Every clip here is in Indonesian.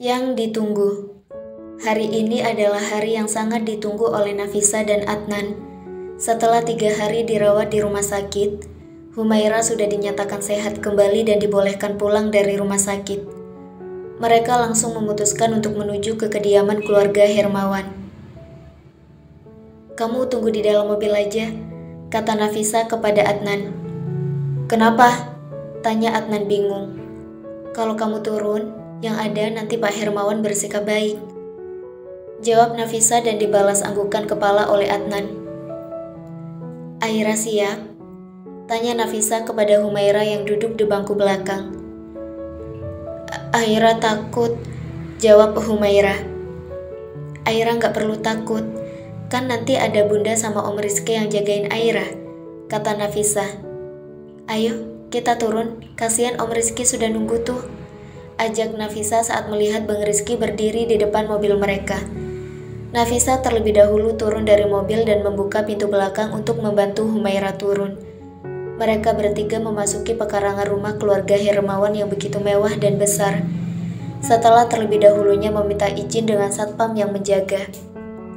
Yang ditunggu. Hari ini adalah hari yang sangat ditunggu oleh Nafisa dan Adnan. Setelah 3 hari dirawat di rumah sakit, Humaira sudah dinyatakan sehat kembali dan dibolehkan pulang dari rumah sakit. Mereka langsung memutuskan untuk menuju ke kediaman keluarga Hermawan. "Kamu tunggu di dalam mobil aja," kata Nafisa kepada Adnan. "Kenapa?" tanya Adnan bingung. "Kalau kamu turun, yang ada nanti Pak Hermawan bersikap baik," jawab Nafisa dan dibalas anggukan kepala oleh Adnan. "Aira siap?" tanya Nafisa kepada Humaira yang duduk di bangku belakang. "Aira takut," jawab Humaira. "Aira nggak perlu takut, kan nanti ada Bunda sama Om Rizky yang jagain Aira," kata Nafisa. "Ayo, kita turun, kasihan Om Rizky sudah nunggu tuh," ajak Nafisa saat melihat Bang Rizky berdiri di depan mobil mereka. Nafisa terlebih dahulu turun dari mobil dan membuka pintu belakang untuk membantu Humaira turun. Mereka bertiga memasuki pekarangan rumah keluarga Hermawan yang begitu mewah dan besar. Setelah terlebih dahulunya meminta izin dengan satpam yang menjaga.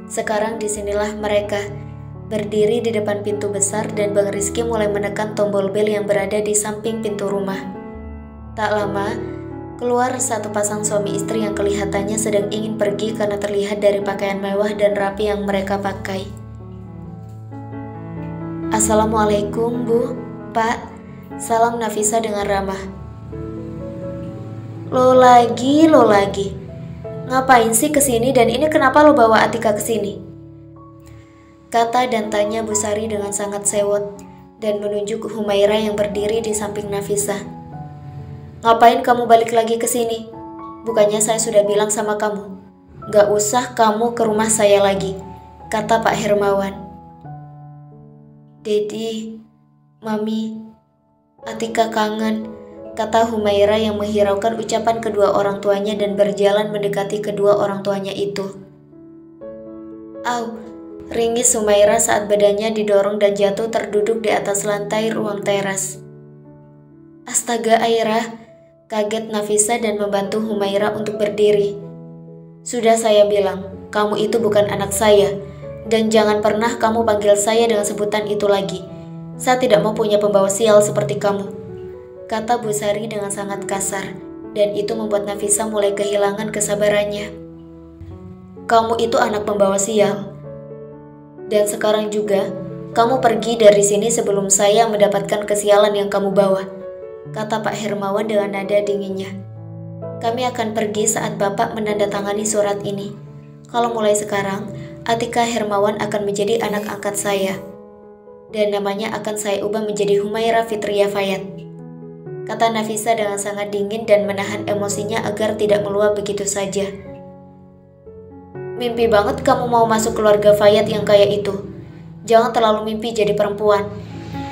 Sekarang disinilah mereka, berdiri di depan pintu besar dan Bang Rizky mulai menekan tombol bel yang berada di samping pintu rumah. Tak lama, keluar satu pasang suami istri yang kelihatannya sedang ingin pergi karena terlihat dari pakaian mewah dan rapi yang mereka pakai. "Assalamualaikum, Bu, Pak," salam Nafisa dengan ramah. Lo lagi. Ngapain sih kesini dan ini kenapa lo bawa Atika kesini?" kata dan tanya Bu Sari dengan sangat sewot dan menunjuk Humaira yang berdiri di samping Nafisa. "Ngapain kamu balik lagi ke sini? Bukannya saya sudah bilang sama kamu, gak usah kamu ke rumah saya lagi," kata Pak Hermawan. "Dedi, Mami, Atika kangen," kata Humaira yang menghiraukan ucapan kedua orang tuanya dan berjalan mendekati kedua orang tuanya itu. "Au," ringis Humaira saat badannya didorong dan jatuh terduduk di atas lantai ruang teras. "Astaga Aira," kaget Nafisa dan membantu Humaira untuk berdiri. "Sudah saya bilang, kamu itu bukan anak saya, dan jangan pernah kamu panggil saya dengan sebutan itu lagi. Saya tidak mau punya pembawa sial seperti kamu," kata Bu Sari dengan sangat kasar, dan itu membuat Nafisa mulai kehilangan kesabarannya. "Kamu itu anak pembawa sial. Dan sekarang juga, kamu pergi dari sini sebelum saya mendapatkan kesialan yang kamu bawa," kata Pak Hermawan dengan nada dinginnya. "Kami akan pergi saat Bapak menandatangani surat ini. Kalau mulai sekarang, Atika Hermawan akan menjadi anak angkat saya. Dan namanya akan saya ubah menjadi Humaira Fitria Fayat," kata Nafisa dengan sangat dingin dan menahan emosinya agar tidak meluap begitu saja. "Mimpi banget kamu mau masuk keluarga Fayat yang kayak itu. Jangan terlalu mimpi jadi perempuan,"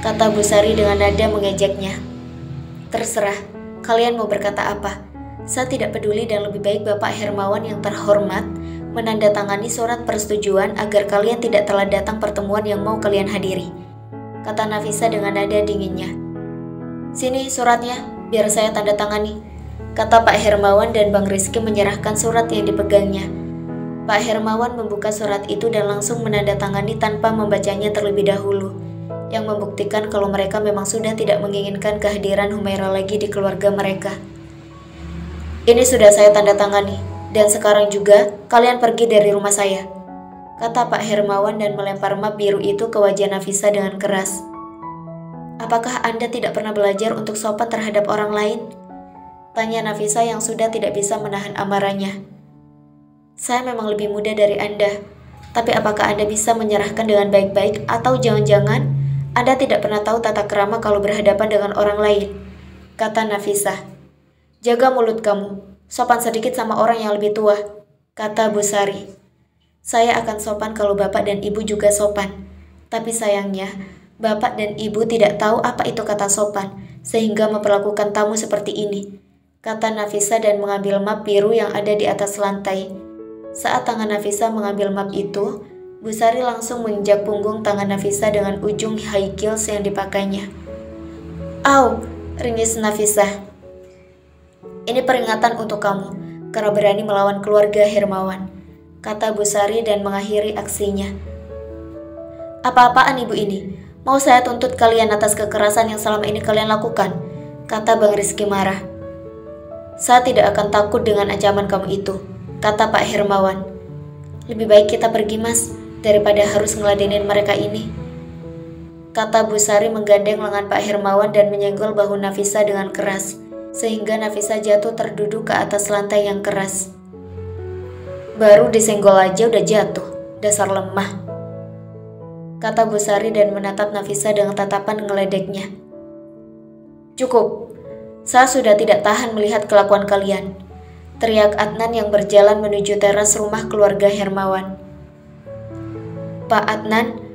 kata Bu Sari dengan nada mengejeknya. "Terserah, kalian mau berkata apa. Saya tidak peduli dan lebih baik Bapak Hermawan yang terhormat menandatangani surat persetujuan agar kalian tidak telat datang pertemuan yang mau kalian hadiri," kata Nafisa dengan nada dinginnya. "Sini suratnya, biar saya tanda tangani," kata Pak Hermawan dan Bang Rizky menyerahkan surat yang dipegangnya. Pak Hermawan membuka surat itu dan langsung menandatangani tanpa membacanya terlebih dahulu, yang membuktikan kalau mereka memang sudah tidak menginginkan kehadiran Humaira lagi di keluarga mereka. "Ini sudah saya tanda tangani, dan sekarang juga kalian pergi dari rumah saya," kata Pak Hermawan dan melempar map biru itu ke wajah Nafisa dengan keras. "Apakah Anda tidak pernah belajar untuk sopan terhadap orang lain?" tanya Nafisa yang sudah tidak bisa menahan amarahnya. "Saya memang lebih muda dari Anda, tapi apakah Anda bisa menyerahkan dengan baik-baik atau jangan-jangan Anda tidak pernah tahu tata krama kalau berhadapan dengan orang lain?" kata Nafisa. "Jaga mulut kamu, sopan sedikit sama orang yang lebih tua," kata Bu Sari. "Saya akan sopan kalau Bapak dan Ibu juga sopan, tapi sayangnya Bapak dan Ibu tidak tahu apa itu kata sopan, sehingga memperlakukan tamu seperti ini," kata Nafisa dan mengambil map biru yang ada di atas lantai. Saat tangan Nafisa mengambil map itu, Bu Sari langsung menginjak punggung tangan Nafisa dengan ujung high heels yang dipakainya. "Au," ringis Nafisa. "Ini peringatan untuk kamu. karena berani melawan keluarga Hermawan, kata Bu Sari dan mengakhiri aksinya. Apa-apaan ibu ini? Mau saya tuntut kalian atas kekerasan yang selama ini kalian lakukan, kata Bang Rizky marah. Saya tidak akan takut dengan ancaman kamu itu, kata Pak Hermawan. Lebih baik kita pergi mas, daripada harus ngeladenin mereka ini, kata Bu Sari menggandeng lengan Pak Hermawan dan menyenggol bahu Nafisa dengan keras, sehingga Nafisa jatuh terduduk ke atas lantai yang keras. Baru disenggol aja udah jatuh, dasar lemah, kata Bu Sari dan menatap Nafisa dengan tatapan ngeledeknya. Cukup, saya sudah tidak tahan melihat kelakuan kalian, teriak Adnan yang berjalan menuju teras rumah keluarga Hermawan. Pak Adnan,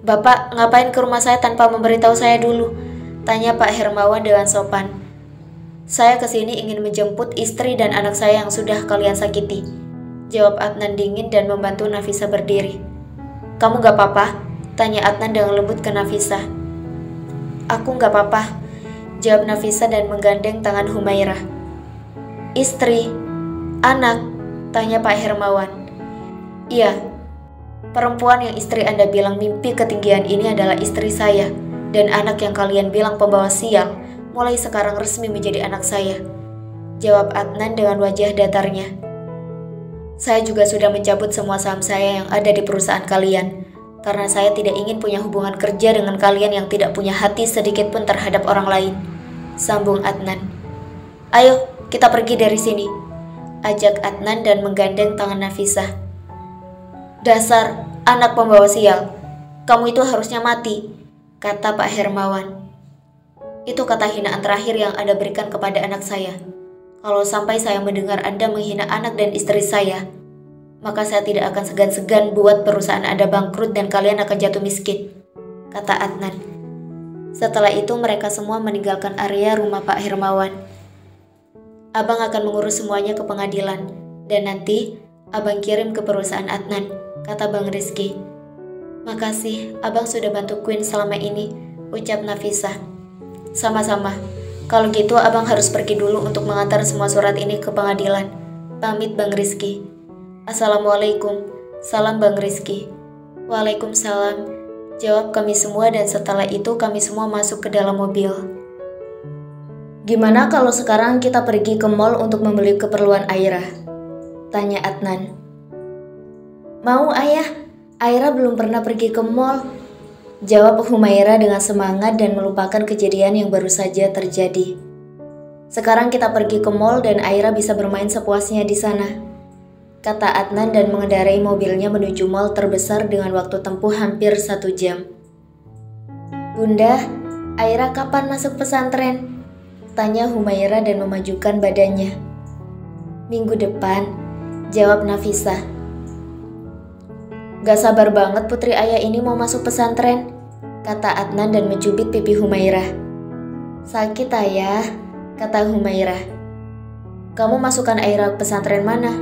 Bapak ngapain ke rumah saya tanpa memberitahu saya dulu? Tanya Pak Hermawan dengan sopan. Saya kesini ingin menjemput istri dan anak saya yang sudah kalian sakiti, jawab Adnan dingin dan membantu Nafisa berdiri. Kamu gak apa-apa? Tanya Adnan dengan lembut ke Nafisa. Aku gak apa-apa, jawab Nafisa dan menggandeng tangan Humairah. Istri, anak, tanya Pak Hermawan. Iya. Perempuan yang istri Anda bilang mimpi ketinggian ini adalah istri saya, dan anak yang kalian bilang pembawa sial mulai sekarang resmi menjadi anak saya, jawab Adnan dengan wajah datarnya. Saya juga sudah mencabut semua saham saya yang ada di perusahaan kalian, karena saya tidak ingin punya hubungan kerja dengan kalian yang tidak punya hati sedikit pun terhadap orang lain, sambung Adnan. Ayo, kita pergi dari sini, ajak Adnan dan menggandeng tangan Nafisa. Dasar anak pembawa sial, kamu itu harusnya mati, kata Pak Hermawan. Itu kata hinaan terakhir yang Anda berikan kepada anak saya. Kalau sampai saya mendengar Anda menghina anak dan istri saya, maka saya tidak akan segan-segan buat perusahaan Anda bangkrut dan kalian akan jatuh miskin, kata Adnan. Setelah itu mereka semua meninggalkan area rumah Pak Hermawan. Abang akan mengurus semuanya ke pengadilan, dan nanti Abang kirim ke perusahaan Adnan, kata Bang Rizky. Makasih, Abang sudah bantu Queen selama ini, ucap Nafisa. Sama-sama, kalau gitu Abang harus pergi dulu untuk mengantar semua surat ini ke pengadilan, pamit Bang Rizky. Assalamualaikum, salam Bang Rizky. Waalaikumsalam, jawab kami semua dan setelah itu kami semua masuk ke dalam mobil. Gimana kalau sekarang kita pergi ke mall untuk membeli keperluan Aira? Tanya Adnan. Mau ayah, Aira belum pernah pergi ke mall, jawab Humaira dengan semangat dan melupakan kejadian yang baru saja terjadi. Sekarang kita pergi ke mall dan Aira bisa bermain sepuasnya di sana, kata Adnan dan mengendarai mobilnya menuju mall terbesar dengan waktu tempuh hampir 1 jam. Bunda, Aira kapan masuk pesantren? Tanya Humaira dan memajukan badannya. Minggu depan, jawab Nafisa. Gak sabar banget putri ayah ini mau masuk pesantren, kata Adnan dan mencubit pipi Humaira. Sakit ayah, kata Humaira. Kamu masukkan Aira pesantren mana?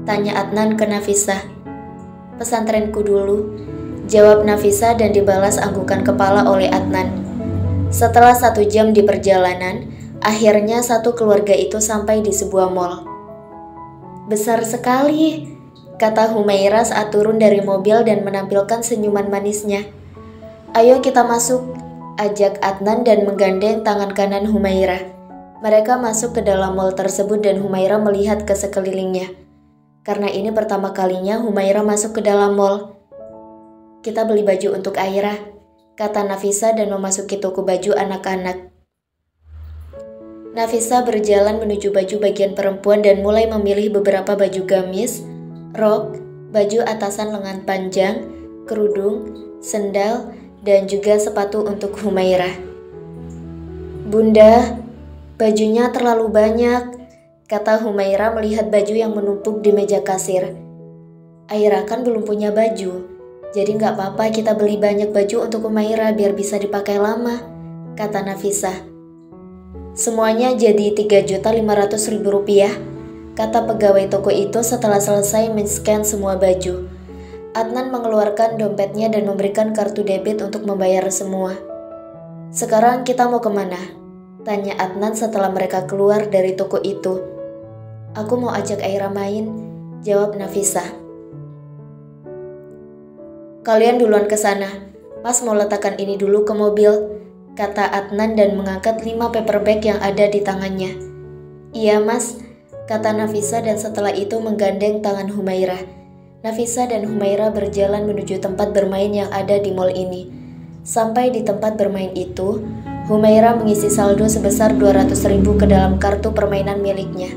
Tanya Adnan ke Nafisa. Pesantrenku dulu, jawab Nafisa dan dibalas anggukan kepala oleh Adnan. Setelah 1 jam di perjalanan, akhirnya satu keluarga itu sampai di sebuah mall. Besar sekali, kata Humaira saat turun dari mobil dan menampilkan senyuman manisnya. Ayo kita masuk, ajak Adnan dan menggandeng tangan kanan Humaira. Mereka masuk ke dalam mall tersebut dan Humaira melihat ke sekelilingnya. Karena ini pertama kalinya Humaira masuk ke dalam mall. Kita beli baju untuk Aira, kata Nafisa dan memasuki toko baju anak-anak. Nafisa berjalan menuju baju bagian perempuan dan mulai memilih beberapa baju gamis, rok, baju atasan lengan panjang, kerudung, sendal, dan juga sepatu untuk Humaira. Bunda, bajunya terlalu banyak, kata Humaira melihat baju yang menumpuk di meja kasir. Aira kan belum punya baju, jadi nggak apa-apa kita beli banyak baju untuk Humaira biar bisa dipakai lama, kata Nafisa. Semuanya jadi Rp3.500.000, kata pegawai toko itu setelah selesai men-scan semua baju. Adnan mengeluarkan dompetnya dan memberikan kartu debit untuk membayar semua. Sekarang kita mau kemana? Tanya Adnan setelah mereka keluar dari toko itu. Aku mau ajak Aira main, jawab Nafisa. Kalian duluan ke sana. Mas mau letakkan ini dulu ke mobil, kata Adnan dan mengangkat 5 paper bag yang ada di tangannya. Iya mas, kata Nafisa dan setelah itu menggandeng tangan Humaira. Nafisa dan Humaira berjalan menuju tempat bermain yang ada di mall ini. Sampai di tempat bermain itu, Humaira mengisi saldo sebesar 200.000 ke dalam kartu permainan miliknya.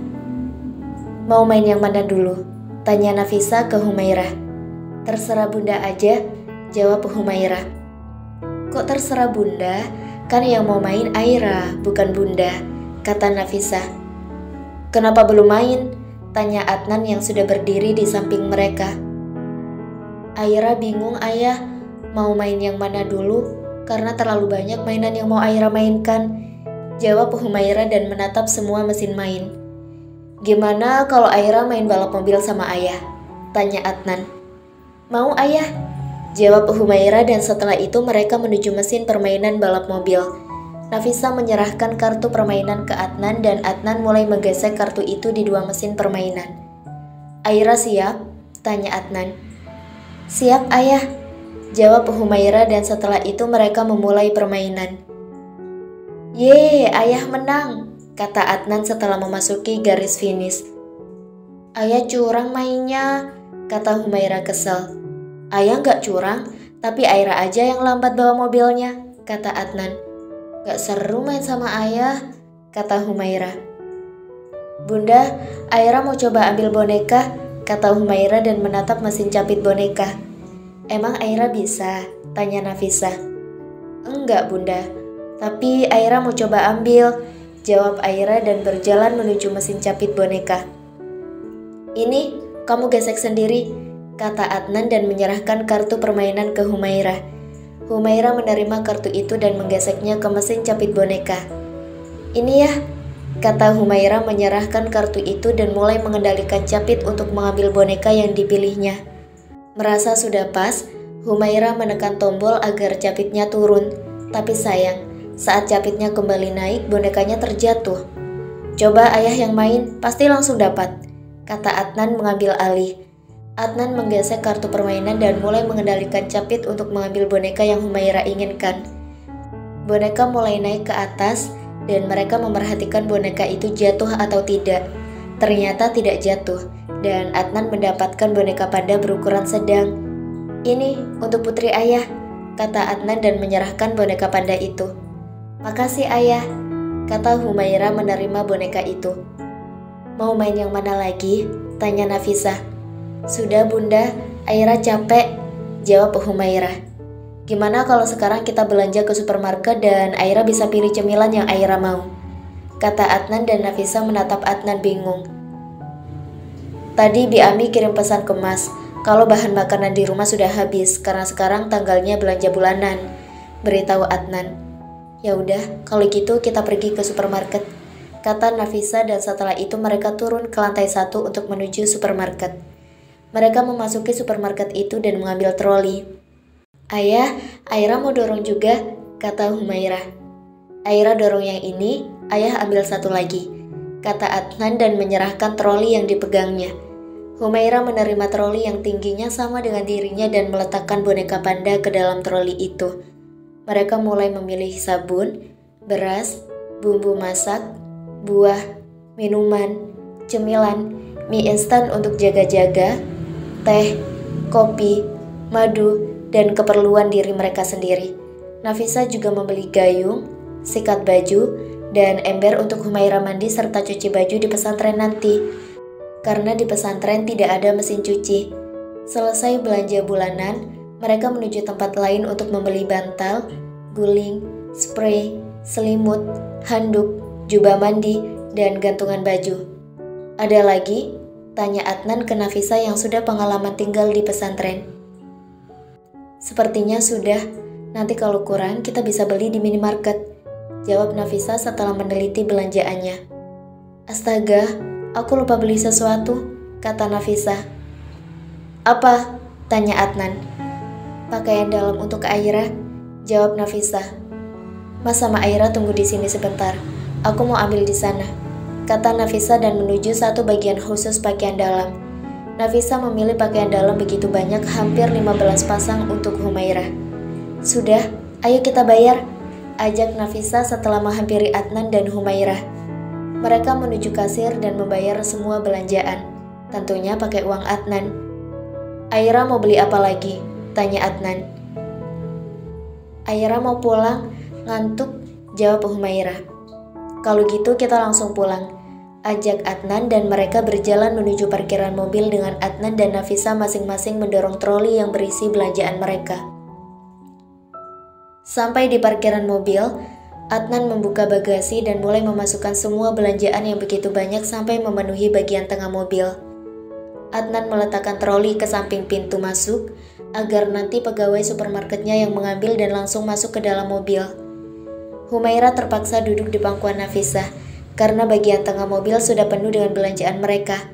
Mau main yang mana dulu? Tanya Nafisa ke Humaira. Terserah bunda aja, jawab Humaira. Kok terserah bunda? Kan yang mau main Aira, bukan bunda, kata Nafisa. Kenapa belum main? Tanya Adnan yang sudah berdiri di samping mereka. Aira bingung ayah, mau main yang mana dulu? Karena terlalu banyak mainan yang mau Aira mainkan, jawab Humaira dan menatap semua mesin main. Gimana kalau Aira main balap mobil sama ayah? Tanya Adnan. Mau ayah, jawab Humaira dan setelah itu mereka menuju mesin permainan balap mobil. Nafisa menyerahkan kartu permainan ke Adnan dan Adnan mulai menggesek kartu itu di 2 mesin permainan. Aira siap? Tanya Adnan. Siap ayah, jawab Humaira dan setelah itu mereka memulai permainan. Yeay, ayah menang, kata Adnan setelah memasuki garis finish. Ayah curang mainnya, kata Humaira kesel. Ayah gak curang, tapi Aira aja yang lambat bawa mobilnya, kata Adnan. Gak seru main sama ayah, kata Humaira. Bunda, Aira mau coba ambil boneka, kata Humaira dan menatap mesin capit boneka. Emang Aira bisa? Tanya Nafisa. Enggak bunda, tapi Aira mau coba ambil, jawab Aira dan berjalan menuju mesin capit boneka. Ini, kamu gesek sendiri, kata Adnan dan menyerahkan kartu permainan ke Humaira. Humaira menerima kartu itu dan menggeseknya ke mesin capit boneka. Ini ya, kata Humaira menyerahkan kartu itu dan mulai mengendalikan capit untuk mengambil boneka yang dipilihnya. Merasa sudah pas, Humaira menekan tombol agar capitnya turun. Tapi sayang, saat capitnya kembali naik, bonekanya terjatuh. Coba ayah yang main, pasti langsung dapat, kata Adnan mengambil alih. Adnan menggesek kartu permainan dan mulai mengendalikan capit untuk mengambil boneka yang Humaira inginkan. Boneka mulai naik ke atas dan mereka memerhatikan boneka itu jatuh atau tidak. Ternyata tidak jatuh dan Adnan mendapatkan boneka panda berukuran sedang. Ini untuk putri ayah, kata Adnan dan menyerahkan boneka panda itu. Makasih ayah, kata Humaira menerima boneka itu. Mau main yang mana lagi? Tanya Nafisa. Sudah bunda, Aira capek, jawab Humaira. Gimana kalau sekarang kita belanja ke supermarket dan Aira bisa pilih cemilan yang Aira mau? Kata Adnan dan Nafisa menatap Adnan bingung. Tadi Bi Ami kirim pesan ke Mas, kalau bahan makanan di rumah sudah habis karena sekarang tanggalnya belanja bulanan, beritahu Adnan. Ya udah, kalau gitu kita pergi ke supermarket, kata Nafisa dan setelah itu mereka turun ke lantai 1 untuk menuju supermarket. Mereka memasuki supermarket itu dan mengambil troli. Ayah, Aira mau dorong juga, kata Humaira. Aira dorong yang ini, ayah ambil satu lagi, kata Adnan dan menyerahkan troli yang dipegangnya. Humaira menerima troli yang tingginya sama dengan dirinya dan meletakkan boneka panda ke dalam troli itu. Mereka mulai memilih sabun, beras, bumbu masak, buah, minuman, cemilan, mie instan untuk jaga-jaga, teh, kopi, madu, dan keperluan diri mereka sendiri. Nafisa juga membeli gayung, sikat baju, dan ember untuk Humaira mandi serta cuci baju di pesantren nanti. Karena di pesantren tidak ada mesin cuci. Selesai belanja bulanan, mereka menuju tempat lain untuk membeli bantal, guling, spray, selimut, handuk, jubah mandi, dan gantungan baju. Ada lagi? Tanya Adnan ke Nafisa yang sudah pengalaman tinggal di pesantren. Sepertinya sudah, nanti kalau kurang kita bisa beli di minimarket, jawab Nafisa setelah meneliti belanjaannya. Astaga, aku lupa beli sesuatu, kata Nafisa. Apa? Tanya Adnan. Pakaian dalam untuk Aira, jawab Nafisa. Mas sama Aira tunggu di sini sebentar, aku mau ambil di sana. kata Nafisa dan menuju satu bagian khusus pakaian dalam. Nafisa memilih pakaian dalam begitu banyak, hampir 15 pasang untuk Humairah. Sudah, ayo kita bayar, ajak Nafisa setelah menghampiri Adnan dan Humairah. Mereka menuju kasir dan membayar semua belanjaan, tentunya pakai uang Adnan. Aira mau beli apa lagi? Tanya Adnan. Aira mau pulang, ngantuk, jawab Humairah. Kalau gitu kita langsung pulang, ajak Adnan dan mereka berjalan menuju parkiran mobil dengan Adnan dan Nafisa masing-masing mendorong troli yang berisi belanjaan mereka. Sampai di parkiran mobil, Adnan membuka bagasi dan mulai memasukkan semua belanjaan yang begitu banyak sampai memenuhi bagian tengah mobil. Adnan meletakkan troli ke samping pintu masuk agar nanti pegawai supermarketnya yang mengambil dan langsung masuk ke dalam mobil. Humairah terpaksa duduk di pangkuan Nafisa karena bagian tengah mobil sudah penuh dengan belanjaan mereka.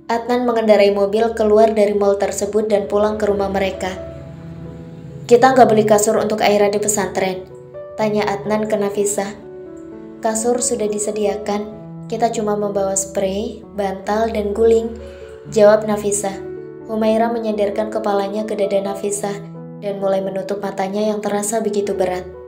Adnan mengendarai mobil keluar dari mal tersebut dan pulang ke rumah mereka. Kita nggak beli kasur untuk Aira di pesantren, tanya Adnan ke Nafisa. Kasur sudah disediakan, kita cuma membawa spray, bantal, dan guling, jawab Nafisa. Humairah menyandarkan kepalanya ke dada Nafisa dan mulai menutup matanya yang terasa begitu berat.